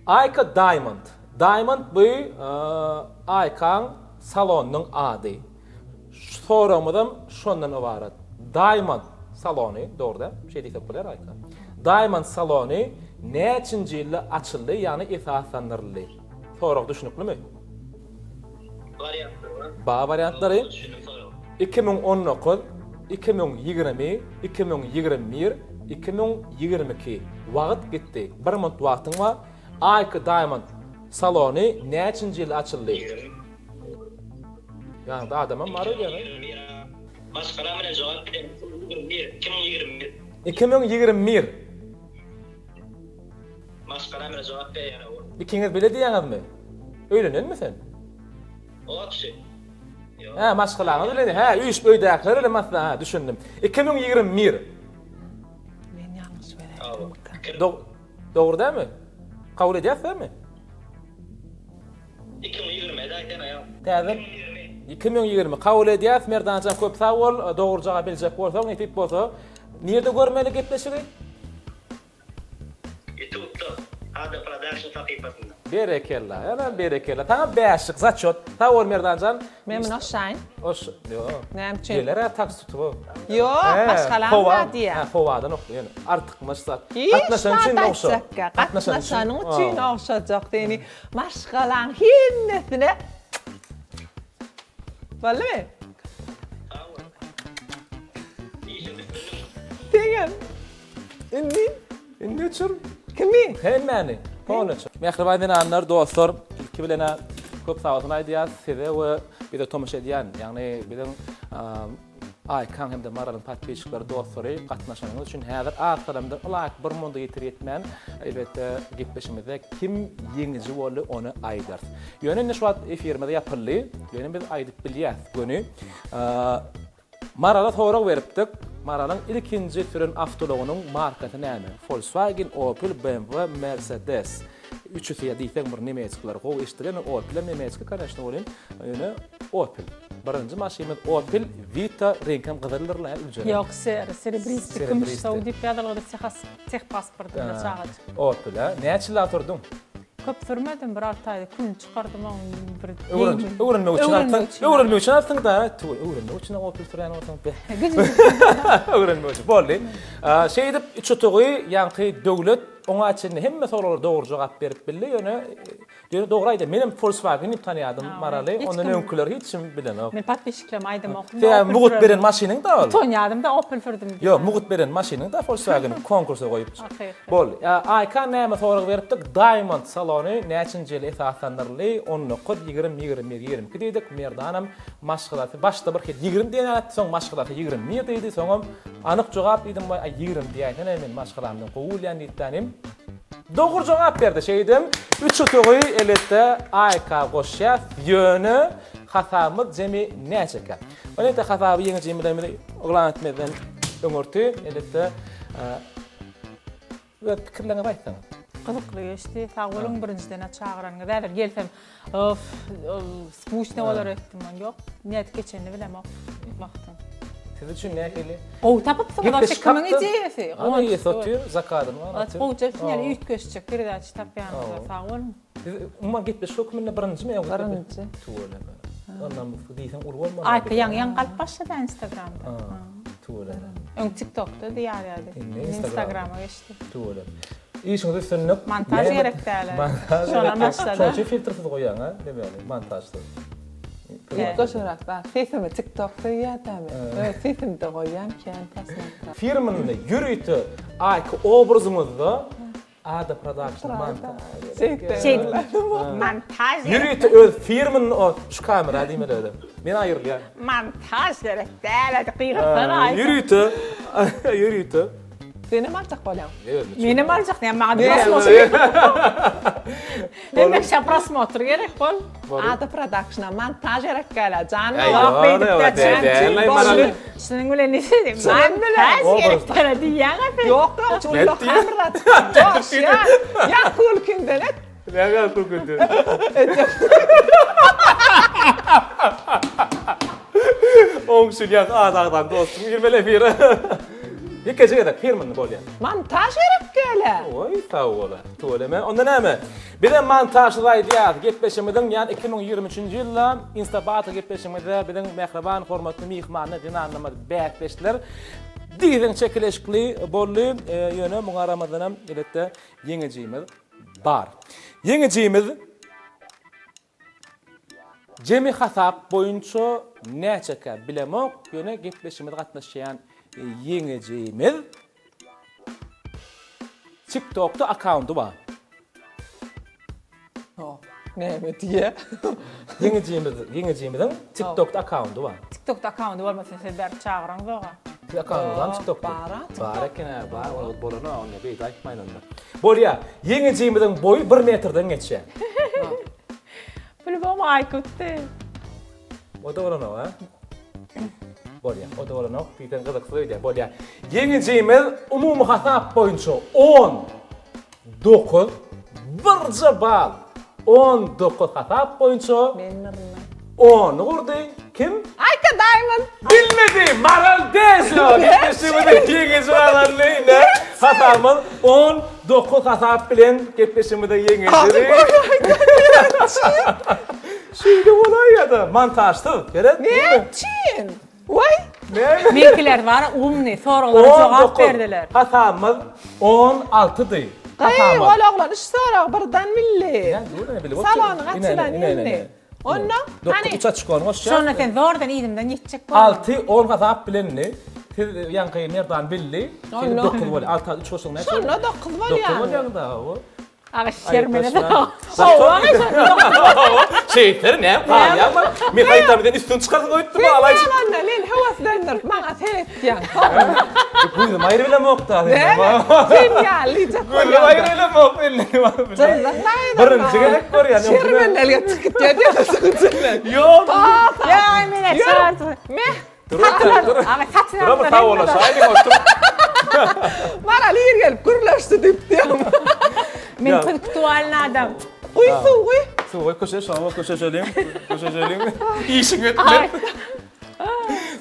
Aýka Diamond. Diamond bu Aýkaň salonynyň ady. Soramydym şondan ibaret. Diamond salony, dogry, şey diýsek bolar Aýka. Diamond salony näçinji ýylda açyldy, ýani esaslandyryldy? Sorag düşünüklimi? Variantlary 2019, 2020, 2021, 2022. Wagt gitdi. 1 minut wagtyň bar. Aýka Diamond salony näçinji ýyl açyldy? Yani da adamın var öyle. Maskara mene jogap berýän 2021. 2021. Maskara mene jogap berýän o. İkiniz bile diýäňizmi? Öýlenenmi sen? O kişi. Ha, maskalaňyz öyle. Ha, üç öýdäkler öyle masla, ha, düşündim. 2021. Men ýalňyş berýän. Dogry dämi? Kabul edýäsizmi? 2020'de aydan ayam. Täze 2020 kabul edýäs, merdançam köp sag bol, dogry jogap biljek bolsaň, etip bolsa, nerede görmeli gepleşigi? YouTube'da Ada Production sahifasında. Berekella, yana berekella. Taňa bäşik zatçot. Ta ol merdançam. Men aşayn. Oş, yo. Näme çe? Gelere taks tutup. Yo, başgalarlar diye. Howadan okýan. Artyk maşlar. Katnaşan üçin okşa. Katnaşanyň üçin okşajak diýeni. Başgalan hinnesine. Vallahi. Tegen. Indi çür. Kimi? Hemmeni. Konuç. Mehriban dinleyenler, dostlar, ilki bilene köp sağ olsun aýdýar size we bir de tomuş edýän, ýagny biziň Aykan hem de Maral'ın patpeşikleri dostları katnaşanyňyz üçin häzir arkalamda ulak bir monda ýetirýetmän. Elbetde gepleşimizde kim ýeňiji boldy onu aýdar. Ýöne şu wagt efirmede ýapyldy. Ýöne biz aýdyp bilýäs göni. Maral'a sorak beripdik. Maral'ın ilkinci türün avtologynyň markasy näme? Volkswagen, Opel, BMW, Mercedes. Üçüsi ýa-da bir nemetskler gowy işdiren Opel, nemetski kanaşny bolan. Ýöne Opel. Birinji maşynamyz Opel Vita renkam gyzylyrlar üjere. Yok, serebristi, kümüş Saudi piyadalygyda seh pasportyna çağat. Opel, näçe ýyl oturdun? Köp sürmedim, bir 6 aýda kün çykardym bir. Öwrenmek üçin aslında da, öwrenmek üçin Opel sürän bolsaň be. Öwrenmek üçin boldy. Şeýdip üçütügi ýanky döwlet oňa içinde hemme soralar dogry jogap berip bildi. Ýöne dogry aýdy. Menem Volkswagen'i tanýadym Maraly. Ondan öňküler hiç kim bilenok. Men patpeşiklerim aýdym okudum. Sen mugut beren maşynyň da ol. Tonýadym da Opel firdim. Yo, mugut beren maşynyň da Volkswagen konkursa goýup. Bol. Aykan näme sorak beripdik? Diamond salony näçinji ýyl esaslandyrly? Onu kod 20 diýdik. Merdanam maşgulaty başda bir 20 diýen alat, soň maşgulaty 20 diýdi, soňam anyk jogap diýdim, 20 diýen men maşgulamdan gowulýan diýdim. Dogry jogap berdi. Şeýdim, 3 otogy eletde Ayka goşýar. Ýöne hatamyz jemi näçeka. Onete hataby ýeňi jemlerimi oglan etmeden öňürti eletde we pikirleňe baýtsaň. Gyzykly geçdi. Sağolun birinjiden çağıran gäder gelsem, of, skuşna bolar etdim men. Ýok, näet geçenini bilem ok. Wagtyn. Siz üçün näkeli? O tapypsyň da şekemeň idýesi. Ama ýesotyr zakadyn var. Oğuzcasın yani üç köşecek bir daha kitap yanında sağ olun. Umman gitmiş şok minne birinci mi? Birinci. Tuğla. Ondan bu diýsen urwalma. Ayka yan kalp başladı Instagram'da. Tuğla. Ön TikTok'ta diýär ýa-da. Instagram'a geçti. Tuğla. İşiňizi sünnüp montaj gerek däl. Şona başladı. Şoňa filtrsiz goýan ha, demeli, montajda. Goşarak da sesimi TikTok'ta ýatamy. Sesimde goýan kän tasma. Firmanyny ýürüýti Ayka obrazyňyzda Ada Production montaj. Montaj. Ýürüýti öz firmanyny o şu kamera diýmeli öyle. Men aýyrlýar. Montaj gerek däl. Qiýgatlar aýy. Ýürüýti. Benim artık bolam. Benim alacak ne? Mağa prosmotr. Demek ki prosmotr gerek bol. Ada Production'a montaj gerek gele. Canım. Senin öyle ne dedim? Montaj gerek para diýen. Yok da çuluk kamera çıkmış ya. Ya kulkünde ne? Ne kulkünde? Oňşulýak adagdan dostum girmele bir. Ýekejege de firmany bolýar. Montaj gerek gele. Oy, tawola. Toleme. Onda näme? Bir de montajda aýdýar. Gepleşimiň ýani 2023-nji ýylda Instabatda gepleşimide biziň mehriban, hormatly mihmany dinanlama bäkleşdiler. Diýen çekileşikli boldy. Ýöne muňa Ramazanam eletde ýeňejimiz bar. Ýeňejimiz jemi hasap boýunça näçeka bilemok, ýöne gepleşimide gatnaşýan ýeňejimiz TikTok'ta accountu var. Näme diýe? Ýeňejimizin TikTok'ta accountu var. TikTok'ta accountu bolmasa sen ber çağıran zoga. Accountu TikTok'ta. Bar ekene, bar bolana onu beýt aýtmaýyn onda. Bolýa, ýeňejimizin boýu 1 metrden geçýär. Bilbem aýkutdy. O da bolana ha? Bolýa, o da bolana diýen gyzykly bolýa. Ýeňejimiz umumy hasap boýunça 10, 9, birce bal. 19 hatap boyunca Menirme. 10 vurdu. Kim? Ayka Diamond. Bilmedi. Maral Dezo. Gepleşimide yeğenci olan neyine? Hatamın 19 hatap bilen gepleşimide yeğencileri. Şimdi olay ya da montajdı. Gerek değil mi? Ne? Çin. Vay. Ne? Menkiler var, umni, sorulara cevap verdiler. Hatamız 16 değil. Ay, oğlan iş sonra birden milli. Yani doğru ne bileyim. Salonun açılan yeni. Ondan Doktor hani uça çıkan hoş Sonra sen zordan idimden yetecek bu. 6 10 hatap bilenni. Yankayı nereden bildi? Şimdi Allah. 9 var. 6 3 olsun ne? sonra da kız var 9 var yani. yanında o. Ağa şermene de. Doktor şeyler ne yapar ya? Mikhail Tamir'den üstün çıkardı koydu mu alaycı? Anna lil havas denir. Bana seyret yani. Buydu mayır bile mi yoktu? Ne? Sen ya licak. Buydu mayır bile mi yoktu? Ne var bu? Birinci gerek var yani. Şermen elge çıkıp diye sıkıntılar. Yok. Ya Emine çağırdı. Meh. Dur. Dur Saçına ama sağ ola. Sayın otur. Bana lir gelip gürleşti dip diyorum. Men punktualna adam. Uy su uy. Su, koşa söyleyeyim. Koşa söyleyeyim. İşin etme.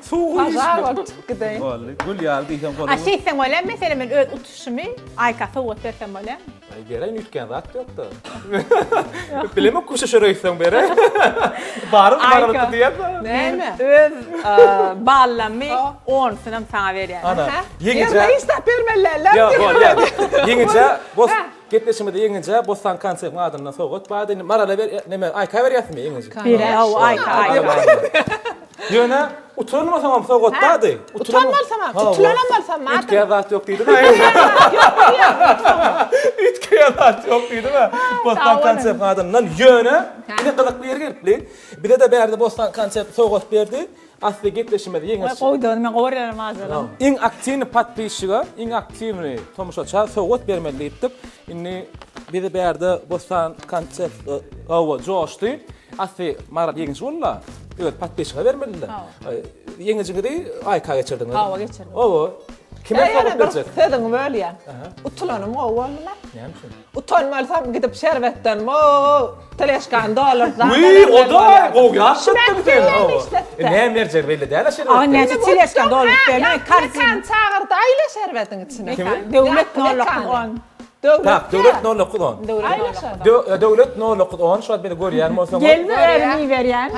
Su, Pazar var çıkıdayım. Vallahi gül yaldı ikam kolu. Şey sen öyle mesela ben öz utuşumu ayka soğut versem öyle. Beren ütken rahat yoktu. Bileme koşa söyleysen bere. Barın barın diye. Ne mi? Öz bağlamı 10 sınıf sana veriyor. Ana. Yenge. Yerde işte permeller. Ya gol ya. Yengece boz gitleşimde yengece bostan kanser adına soğut. Badin marala ver neme ay kaver yatmı yengece. Bir ayka. Yöne utanmasam soğut badı. Utanmalsam. Ütke rahat yok değil mi? Ütke rahat yok değil mi? Bostan kanser adından yöne ne kadar bir yer geldi. Bir de berde bostan kanser soğut verdi. Aslı gitleşimde yengece. Koydum ben kovarlarım ağzına. İn aktivni patbişiga, in aktivni tomushacha soğut vermeli ettik. İnni bir de berde bostan kanser ava coştu. Aslı marat yengeci olla. Evet patbişiga vermeliler. Yengeci gibi ayka geçirdiniz. Ava geçirdim. Ava. Kime soğut verecek? Sedin böyle yani. Utulanım o oğlum. Neymiş? Utanmalsam gidip şerbetten mo $3 dolardan. Uy o da o yaşattı Ben bir tane. filmi işlettim. Ne verecek belli değil aşırı. Aa ne çileşken dolu verme Kan karzın. çağırdı aile şerbetin içine. Devlet ne olakon. Tak devlet ne olur kudon. Aile şerbeti. Devlet ne olur kudon. Şu an beni görüyor musun? Gelme vermeyi veren.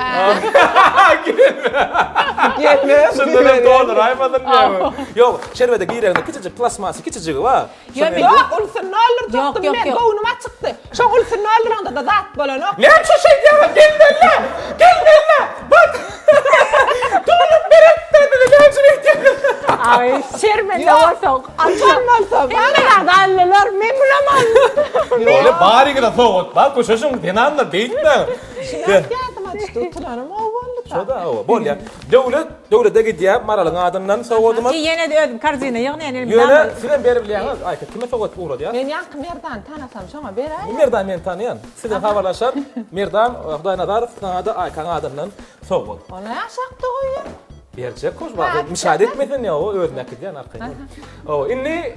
Gelme. Şundan doğru aymadın ya. Yok, şerbete girelim küçücük plasması küçücük var. Yok ulsun ne olur Yok, tuttum yok, ben yok. boğunuma çıktı. Şu ulsun ne olur onda da zat böyle no. Ne şu şey diyor? Gel benimle. Bak. Doğru beretten de ne şu diyor? Ay şermen de olsa. Utanmalsam. Emine dalleler memnunamam. Öyle bari gibi soğut. Bak bu çocuğun denanla beyitme. Yardım açtı utanırım o oldu da. Şurada o bol ya. Devlete gidiyor maralın adından soğudum. Yine de ödüm karzine yok ne elim. Yöne sizin beri biliyorsunuz. Ay kime soğut uğradı ya? Ben yankım yerden tanısam şuna bir ay. Merdan men tanıyan. Sizin havalaşar. Merdan Huday Nazarov sana da Aykan adından soğut. Ona yaşaktı o ya. Bercek koş bak. Müsaade etmedin ya o özmek gidiyor arkaya. O inni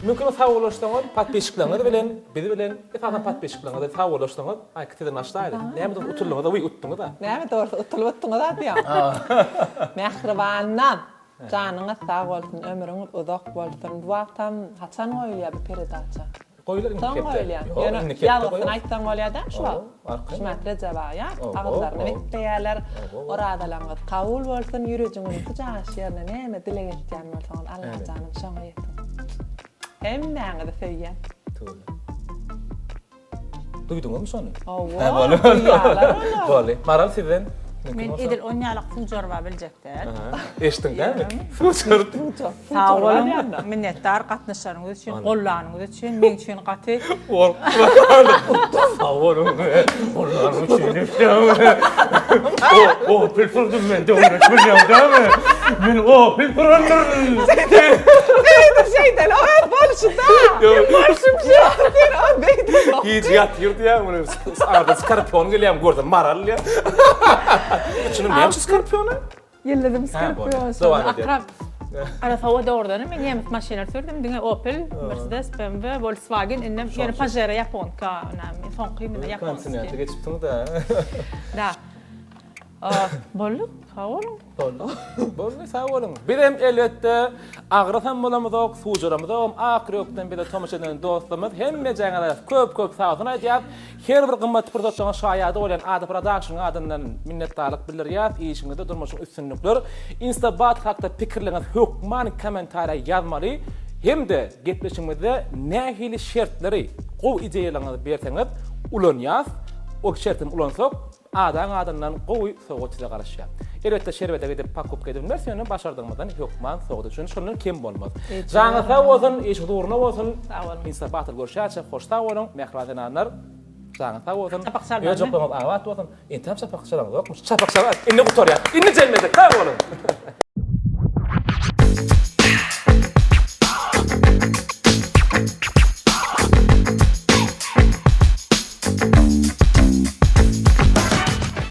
mümkün sağoluştuğun patbeşiklerini bilen, bizi bilen, bir tane patbeşiklerini sağoluştuğun ay kıtıdan aşağıydı. Ne mi utulduğunu da uy uttuğunu da. Ne mi doğru utuluttuğunu da diyor. Mehribandan. Canınız sağ olsun, ömrünüz uzak olsun. Bu akşam Hasan oyluyor bir peridaça. Koyular inni Sen kepte. oyluyor. Yok, inni Yani kepte yalnızsın koyuyor. ayttan oyluyordan şu an. Arkaya. Şümetre cevaya. Oh, Ağızlarını oh, bekleyerler. Oradalanız kavul olsun, yürücünün kucağı yerine ne mi dile getiriyen olsun. Allah canım şuna yetin. Hem bana da söyleyen. Duydun mu sonra? Oo, Böyle. duyarlar onu. Böyle. Maral sizden. Men idil onyalak fujar var bilecekler. Eştin değil mi? Fuçur. Sağ olun. Minnettar katnaşlarınız için, kollarınız için, men için katı. Sağ olun. Allah'ım için o pilfurdum ben de onu biliyorum değil mi? Ben o pilfurdum. Şeyden o hep barışında. Barışım şey o beyden o. Hiç yatıyordu ya. Bunu arada skarpiyon geliyorum gördüm maral ya. Şunun ne yapmış skarpiyonu? Yılladım Ha, skarpiyon böyle. sonra Devam ediyor. akrab. Ana sava doğrudan men yemek maşinler sürdüm. Dinge Opel, Mercedes, BMW, Volkswagen, innem yani Pajero Japonka, önemli. Son kıyımda Japon. Kansiniyatı geçiptin da. Da. Bolluk, sağ olun. Bolly sağ olun. Birem elbette ağrıtan bolamyzok, sujuramyzok, akrokdan bir de tomaşadan dostumuz hemme jaňalar köp sağ olsun aýdýar. Her bir gymmat produksiýon şaýady bolan Ada Production adından minnetdarlyk bildirýär. Işiňizde durmuşyň üstünlükler. Instabat hakda pikirleriniz hökman kommentara ýazmaly. Hem-de getmişiňizde nähili şertleri, gow ideýalaryňyzy berseňiz, ulanýas. O şertim ulansak, adamdan gowy soğutuza garaşýar. Elbette şerbete gidip pakup gedilmez, ýöne başardygmadan hökman soğutu üçin şunun kim bolmaz. Jaňa sag bolsun, iş duruna bolsun. Instabat görşäçe, hoş sag bolun, mehradanlar. Jaňa sag bolsun. Ýa-da awat bolsun. Entam çapakçalar ýokmuş. Çapakçalar. Inni gutarýar. Inni jelmezek, sag bolun.